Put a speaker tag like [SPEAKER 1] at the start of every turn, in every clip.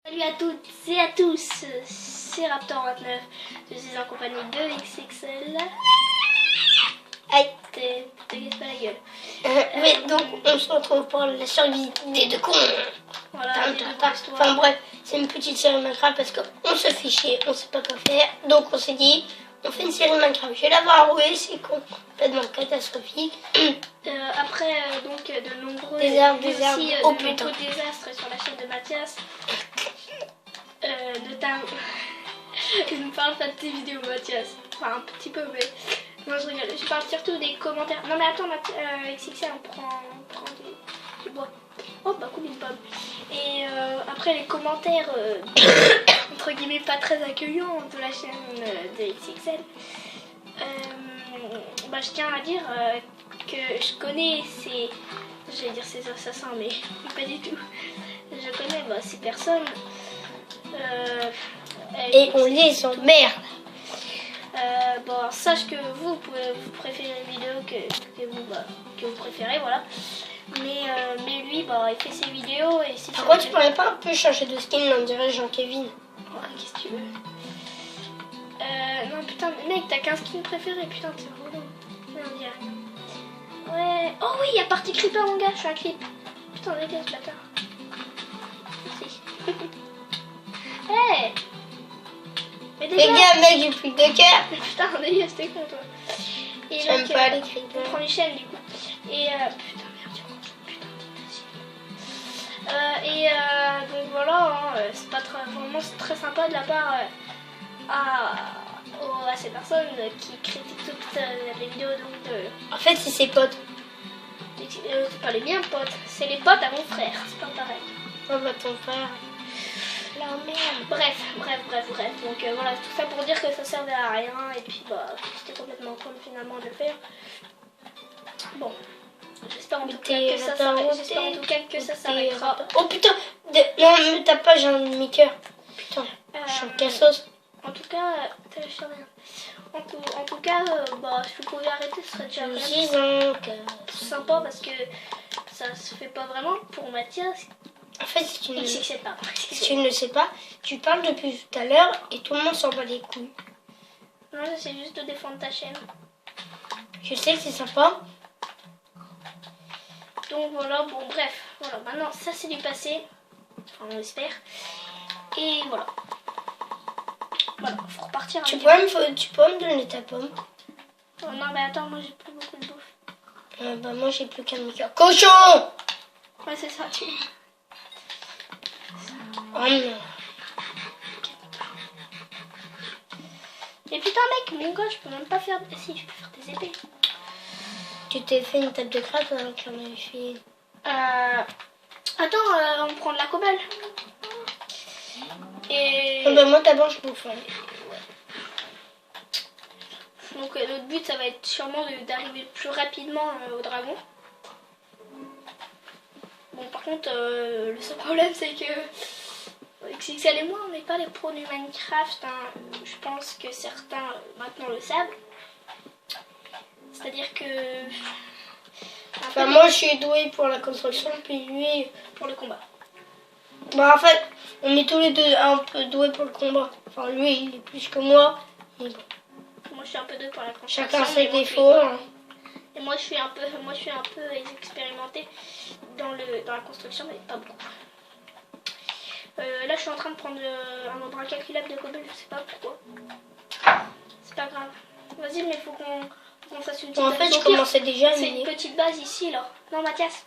[SPEAKER 1] Salut à toutes et à tous, c'est Raptor29, je suis en compagnie de XXL. Aïe, te casse pas la gueule.
[SPEAKER 2] Mais donc on se retrouve pour la survie des deux cons.
[SPEAKER 1] Voilà,
[SPEAKER 2] Enfin bref, c'est une petite série Minecraft parce qu'on se fait chier, on sait pas quoi faire. Donc on s'est dit, on fait une série Minecraft. Je vais l'avoir enroué, c'est complètement catastrophique.
[SPEAKER 1] Après donc de nombreux
[SPEAKER 2] nombreux
[SPEAKER 1] désastres sur la chaîne de Mathias. Notamment, je ne parle pas de tes vidéos Mathias, enfin un petit peu mais moi je rigole, je parle surtout des commentaires. Non mais attends XXL on prend du bois. Oh bah cool une pomme. Et après les commentaires entre guillemets pas très accueillants de la chaîne de XXL, bah je tiens à dire que je connais ces, j'allais dire ces assassins mais pas du tout, je connais ces personnes.
[SPEAKER 2] Et on les emmerde.
[SPEAKER 1] Bon, sache que vous préférez les vidéos que vous préférez, voilà. Mais lui, il fait ses vidéos et si.
[SPEAKER 2] Par contre, tu pourrais pas un peu changer de skin, on dirait Jean-Kevin.
[SPEAKER 1] Ouais, qu'est-ce que tu veux? Non, putain, mec, t'as qu'un skin préféré, putain, c'est relou. On dirait. Ouais. Oh oui, il y a Party Creeper, mon gars, je suis un creep. Putain, dégage, bâtard. Merci. Hey! Mais
[SPEAKER 2] les gars, mec, j'ai plus de cœur.
[SPEAKER 1] Putain, dégage, t'es con, toi.
[SPEAKER 2] J'aime pas les creepers.
[SPEAKER 1] On prend les chaînes, du coup. Et putain, merde, tu donc voilà, c'est pas très, vraiment c'est très sympa de la part à ces personnes qui critiquent toutes les vidéos donc de...
[SPEAKER 2] En fait, c'est ses potes.
[SPEAKER 1] C'est pas les miens potes, c'est les potes à mon frère, c'est pas pareil.
[SPEAKER 2] Oh bah ton frère.
[SPEAKER 1] La merde. Bref. Donc voilà, tout ça pour dire que ça servait à rien et puis c'était complètement con finalement de le faire. Bon, j'espère en tout cas que ça s'arrêtera.
[SPEAKER 2] Oh putain, non me tape pas, j'ai un demi-cœur. Putain, je suis en cassos.
[SPEAKER 1] En tout cas, je sais rien. En tout cas, si vous pouvez arrêter, ce serait déjà sympa parce que ça se fait pas vraiment pour Mathias.
[SPEAKER 2] En fait, si tu
[SPEAKER 1] ne
[SPEAKER 2] le sais pas, tu parles depuis tout à l'heure et tout le monde s'en bat les couilles.
[SPEAKER 1] Non, c'est juste de défendre ta chaîne.
[SPEAKER 2] Je sais que c'est sympa.
[SPEAKER 1] Donc voilà, bon bref, voilà, maintenant ça c'est du passé, enfin on espère. Et voilà. Voilà, faut repartir.
[SPEAKER 2] Tu peux me donner ta pomme?
[SPEAKER 1] Oh, non mais attends, moi j'ai plus beaucoup de bouffe.
[SPEAKER 2] Moi j'ai plus qu'un demi-cœur. Cochon!
[SPEAKER 1] Ouais c'est ça, tu...
[SPEAKER 2] Oh non.
[SPEAKER 1] Mais putain mec, mon gars, je peux même pas faire... Si, je peux faire des épées.
[SPEAKER 2] Tu t'es fait une table de crabe alors que j'en avais fait...
[SPEAKER 1] Attends, on prend de la cobble. Et...
[SPEAKER 2] moi d'abord je bouffe. Ouais.
[SPEAKER 1] Donc notre but ça va être sûrement d'arriver plus rapidement au dragon. Bon par contre, le seul problème c'est que... XXL et moi, on n'est pas les pros du Minecraft, hein. Je pense que certains maintenant le savent. C'est-à-dire que...
[SPEAKER 2] Enfin, moi je suis douée pour la construction, puis lui
[SPEAKER 1] pour le combat.
[SPEAKER 2] Bah en fait, on est tous les deux un peu doués pour le combat. Enfin lui, il est plus que moi. Mais bon.
[SPEAKER 1] Moi je suis un peu douée pour la construction.
[SPEAKER 2] Chacun ses défauts. Hein.
[SPEAKER 1] Et moi je suis un peu expérimentée dans la construction, mais pas beaucoup. Là je suis en train de prendre un nombre incalculable de cobble, je sais pas pourquoi. C'est pas grave. Vas-y, mais faut qu'on fasse une petite
[SPEAKER 2] base. En fait, je commençais déjà à
[SPEAKER 1] c'est une petite base ici là. Non Mathias,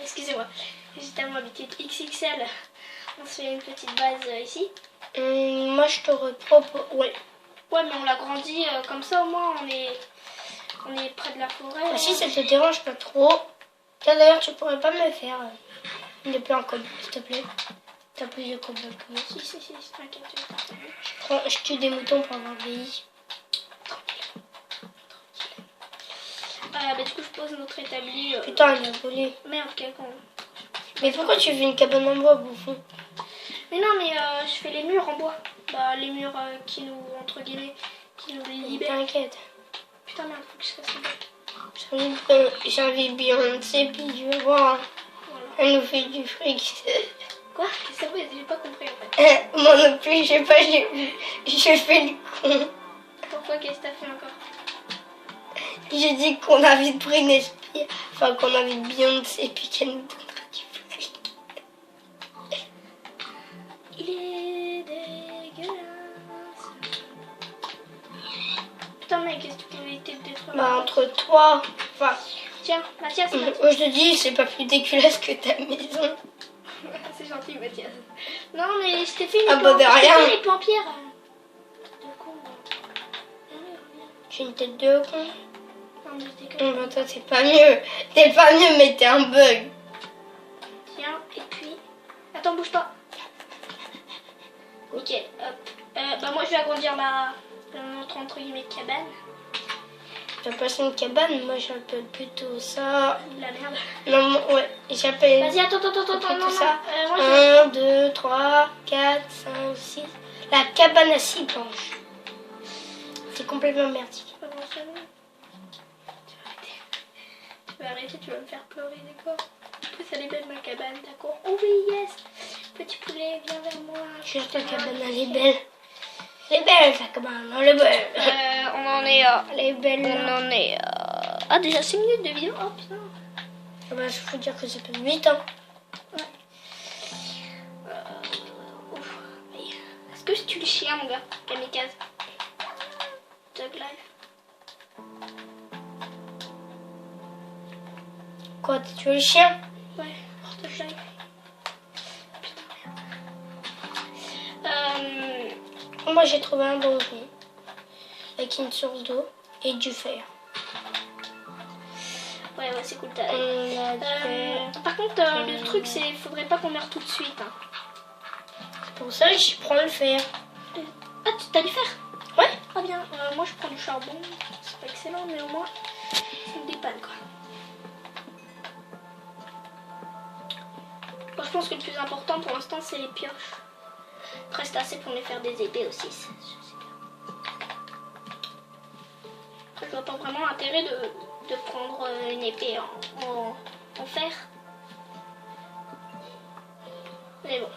[SPEAKER 1] excusez-moi. J'étais à mon habitude XXL. On se fait une petite base ici.
[SPEAKER 2] Moi je te repropose. Ouais.
[SPEAKER 1] Ouais, mais on l'agrandit comme ça au moins on est près de la forêt.
[SPEAKER 2] Ah, si ça te dérange pas trop. Tiens, d'ailleurs, tu pourrais pas me faire une épée en cobble, s'il te plaît. T'as plus de cobble que moi.
[SPEAKER 1] Si, t'inquiète.
[SPEAKER 2] Je tue des moutons pour avoir vieilli.
[SPEAKER 1] Du coup, je pose notre établi.
[SPEAKER 2] Putain, il a volé.
[SPEAKER 1] Merde, quel con.
[SPEAKER 2] Mais pourquoi tu fais une cabane en bois, bouffon?
[SPEAKER 1] Mais non, mais je fais les murs en bois. Les murs qui nous, entre guillemets, qui nous libèrent.
[SPEAKER 2] T'inquiète.
[SPEAKER 1] Putain, merde, faut que je fasse ça.
[SPEAKER 2] J'invite Beyoncé, puis je vais voir. Voilà. Elle nous fait du fric.
[SPEAKER 1] Quoi? Qu'est-ce que ça veut? J'ai pas compris.
[SPEAKER 2] Moi non plus, je sais pas, j'ai fait le con.
[SPEAKER 1] Pourquoi, qu'est-ce que t'as fait encore?
[SPEAKER 2] J'ai dit qu'on invite Britney Spears, enfin qu'on invite Beyoncé et puis qu'elle nous donnera du flic.
[SPEAKER 1] Il est dégueulasse. Putain mec, qu'est-ce que tu pouvais éviter de détruire?
[SPEAKER 2] Bah entre toi, enfin,
[SPEAKER 1] Tiens, Mathias,
[SPEAKER 2] je te dis, c'est pas plus dégueulasse que ta maison.
[SPEAKER 1] c'est gentil Mathias. Non mais je t'ai fait une
[SPEAKER 2] Ah bah de
[SPEAKER 1] je t'ai
[SPEAKER 2] rien.
[SPEAKER 1] fait les plans pierre. De con.
[SPEAKER 2] J'ai une tête de con.
[SPEAKER 1] Non mais je déconne.
[SPEAKER 2] Bah toi t'es pas mieux. T'es pas mieux mais t'es un bug.
[SPEAKER 1] Tiens, et puis... Attends, bouge pas. Nickel, hop. Bah moi je vais agrandir notre entre guillemets cabane.
[SPEAKER 2] J'appelle ça une cabane, moi j'appelle plutôt ça...
[SPEAKER 1] De la merde.
[SPEAKER 2] Non, ouais, j'appelle...
[SPEAKER 1] Vas-y, attends, non,
[SPEAKER 2] plutôt
[SPEAKER 1] non.
[SPEAKER 2] ça.
[SPEAKER 1] Moi je...
[SPEAKER 2] 1, 2, 3, 4, 5, 6... La cabane à 6 planches. C'est complètement merdique.
[SPEAKER 1] Tu vas arrêter, tu vas me faire pleurer, d'accord? En plus, elle est belle ma cabane, d'accord? Oh oui, yes! Petit poulet, viens vers moi.
[SPEAKER 2] Juste ta cabane, elle est belle. Elle est belle, ta cabane, elle est belle.
[SPEAKER 1] On en est à...
[SPEAKER 2] Elle est belle, là.
[SPEAKER 1] On en est à... Ah, déjà 6 minutes de vidéo? Oh putain!
[SPEAKER 2] Ah bah, faut dire que ça fait 8 ans.
[SPEAKER 1] Ouais. Ouf. Est-ce que tu le chien, mon gars? Kamikaze. Dog life.
[SPEAKER 2] Quoi, tu tué le chien?
[SPEAKER 1] Ouais, Dog life.
[SPEAKER 2] Moi j'ai trouvé un donjon avec une source d'eau et du fer.
[SPEAKER 1] Ouais, c'est cool.
[SPEAKER 2] On a du fer.
[SPEAKER 1] Par contre, le truc, c'est faudrait pas qu'on meure tout de suite. Hein.
[SPEAKER 2] C'est pour ça que je prends le fer.
[SPEAKER 1] Ah, t'as du fer?
[SPEAKER 2] Ouais.
[SPEAKER 1] Ah bien, moi je prends du charbon. C'est pas excellent, mais au moins, ça me dépanne quoi. Moi, je pense que le plus important pour l'instant, c'est les pioches. Après, c'est assez pour les faire des épées aussi. Je vois pas vraiment l'intérêt de prendre une épée en fer. Mais bon.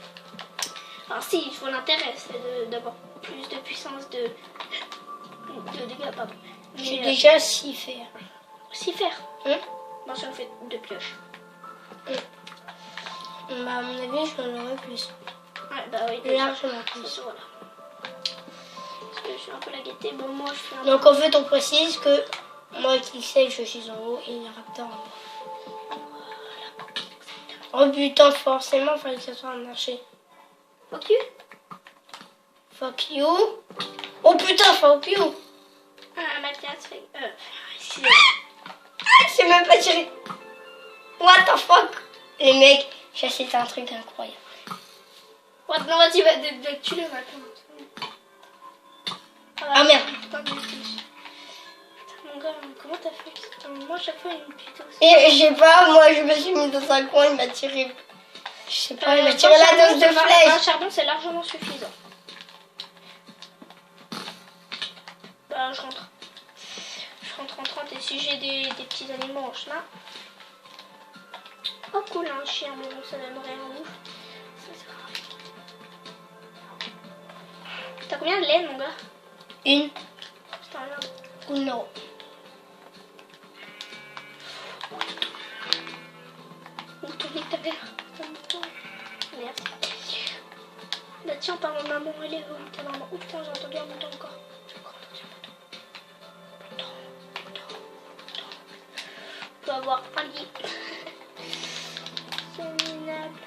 [SPEAKER 1] Alors si, je vois l'intérêt, c'est d'avoir plus de puissance de dégâts, pardon.
[SPEAKER 2] J'ai déjà 6 fers.
[SPEAKER 1] 6 fer.
[SPEAKER 2] Hein?
[SPEAKER 1] Moi, ça me fait 2 pioches.
[SPEAKER 2] Bah, à mon avis, je m'en aurais plus.
[SPEAKER 1] Ouais, bah oui.
[SPEAKER 2] Largement plus.
[SPEAKER 1] Ça, voilà. Parce que je suis un peu la gaieté. Bon, moi, je fais un
[SPEAKER 2] Donc en fait, on précise que moi qui sais, je suis en haut et les raptors en bas. Oh putain, forcément, fallait que ça soit un archer.
[SPEAKER 1] Fuck you.
[SPEAKER 2] Fuck you. Oh putain, fuck you.
[SPEAKER 1] Ah, Mathias fait...
[SPEAKER 2] C'est même pas tiré. What the fuck. Les mecs, j'ai acheté un truc incroyable.
[SPEAKER 1] Ouais, non, vas-y, va tuer le maintenant.
[SPEAKER 2] Ah merde.
[SPEAKER 1] Putain, mon gars, comment t'as fait? Moi, à chaque fois, il me putain.
[SPEAKER 2] Et je sais pas, moi je me suis mis dans un coin, il m'a tiré. Je sais pas, il m'a tiré la dose de flèche.
[SPEAKER 1] Un charbon, c'est largement suffisant. Bah, je rentre. Je rentre en 30 et si j'ai des petits animaux en chemin. Oh, cool, un chien, mais bon, ça donnerait un ouf. T'as combien de laine, mon gars?
[SPEAKER 2] Une.
[SPEAKER 1] Putain, merde.
[SPEAKER 2] Ou non.
[SPEAKER 1] Où ton lit ta mère? Merde. Bah tiens, par ma maman, elle est où ta maman? Oh putain, j'ai entendu un bouton encore. J'ai encore entendu un bouton. On peut avoir un lit. C'est minable.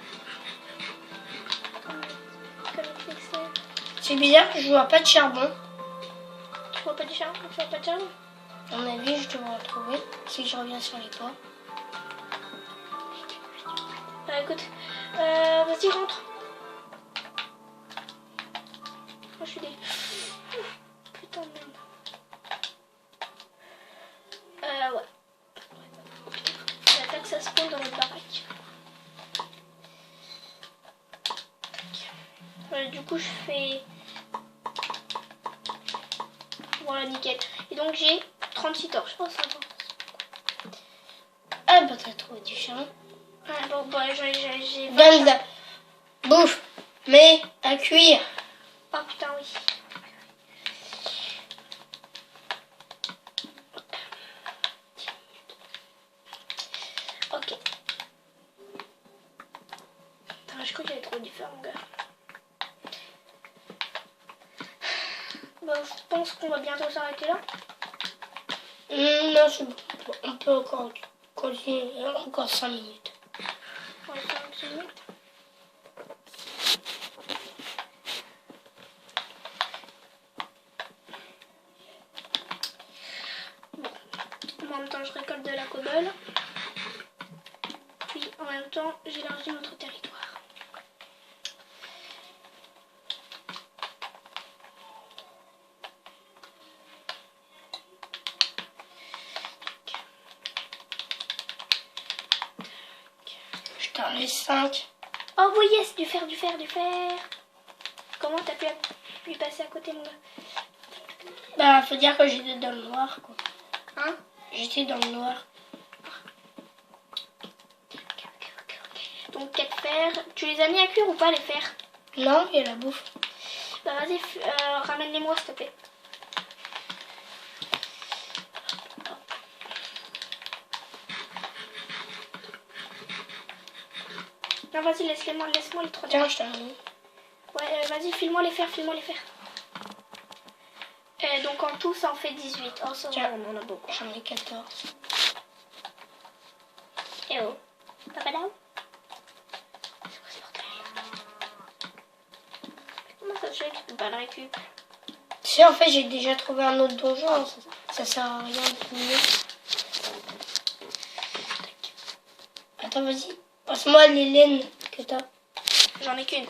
[SPEAKER 2] C'est bizarre que je vois pas de charbon.
[SPEAKER 1] Tu vois pas du charbon? Tu vois pas de charbon?
[SPEAKER 2] À mon avis, je devrais en trouver si je reviens sur les toits.
[SPEAKER 1] Écoute, vas-y, rentre. Moi, je suis des... Putain de merde. Ouais. J'attends que ça se pose dans notre baraque. Du coup, je fais... Voilà, nickel. Et donc, j'ai 36 torches. Oh, ça va.
[SPEAKER 2] Ah bah t'as trouvé du charbon.
[SPEAKER 1] Ouais, bon, bah, j'ai...
[SPEAKER 2] Donne, bouffe. Mais à cuire.
[SPEAKER 1] Oh putain, oui. Ok. Attends, je crois qu'il y avait trop du feu, mon gars. Bon, je pense qu'on va bientôt s'arrêter là.
[SPEAKER 2] Non, c'est bon. On peut encore continuer. Encore 5 minutes.
[SPEAKER 1] On va faire une petite minute. Bon. En même temps, je récolte de la cobble. Puis, en même temps, j'élargis notre territoire.
[SPEAKER 2] Je t'en laisse 5.
[SPEAKER 1] Oh oui, yes, du fer, du fer, du fer. Comment t'as pu lui passer à côté, mon gars?
[SPEAKER 2] Bah, faut dire que j'étais dans le noir, quoi.
[SPEAKER 1] Hein?
[SPEAKER 2] J'étais dans le noir.
[SPEAKER 1] Donc 4 fers. Tu les as mis à cuire ou pas, les fers?
[SPEAKER 2] Non, il y a la bouffe.
[SPEAKER 1] Bah vas-y, ramène-les-moi, s'il te plaît. Non, vas-y, laisse-moi les 3.
[SPEAKER 2] Tiens, je t'en ai.
[SPEAKER 1] Ouais, vas-y, file-moi les fers, file-moi les fers. Donc en tout, ça en fait 18. Oh, ça va, on en a beaucoup.
[SPEAKER 2] J'en ai 14.
[SPEAKER 1] Eh oh. Papa là? C'est quoi ce bordel? Comment ça se fait que tu peux pas le récup?
[SPEAKER 2] Tu sais, en fait, j'ai déjà trouvé un autre donjon. Ça sert à rien de finir. Attends, vas-y. Passe-moi les laines que t'as.
[SPEAKER 1] J'en ai qu'une.